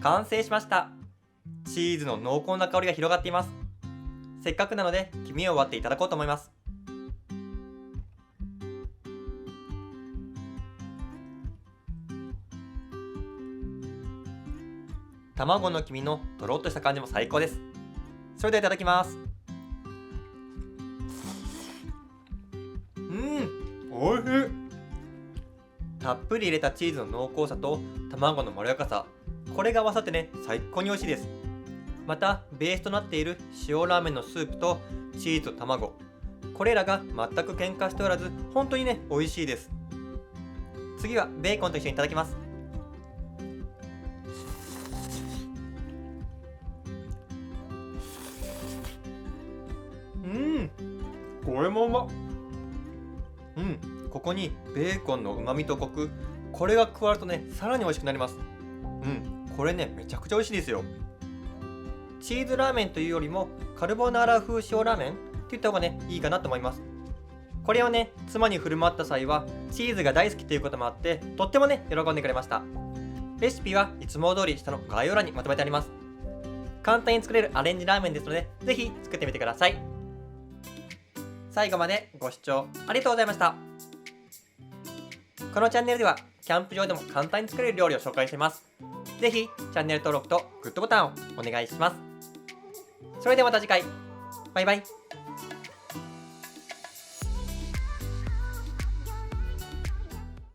完成しました。チーズの濃厚な香りが広がっています。せっかくなので黄身を割っていただこうと思います。卵の黄身のとろっとした感じも最高です。それではいただきます。おいしい。たっぷり入れたチーズの濃厚さと卵のまろやかさ、これが合わさってね、最高に美味しいです。またベースとなっている塩ラーメンのスープとチーズと卵、これらが全く喧嘩しておらず、本当にね、美味しいです。次はベーコンと一緒にいただきます。これもうまっ。ここにベーコンの旨味とコク、これが加わるとね、さらに美味しくなります。これね、めちゃくちゃ美味しいですよ。チーズラーメンというよりもカルボナーラ風塩ラーメンって言った方がね、いいかなと思います。これをね、妻に振る舞った際はチーズが大好きということもあって、とってもね、喜んでくれました。レシピはいつも通り下の概要欄にまとめてあります。簡単に作れるアレンジラーメンですので、ぜひ作ってみてください。最後までご視聴ありがとうございました。このチャンネルではキャンプ場でも簡単に作れる料理を紹介しています。ぜひチャンネル登録とグッドボタンをお願いします。それではまた次回。バイバイ。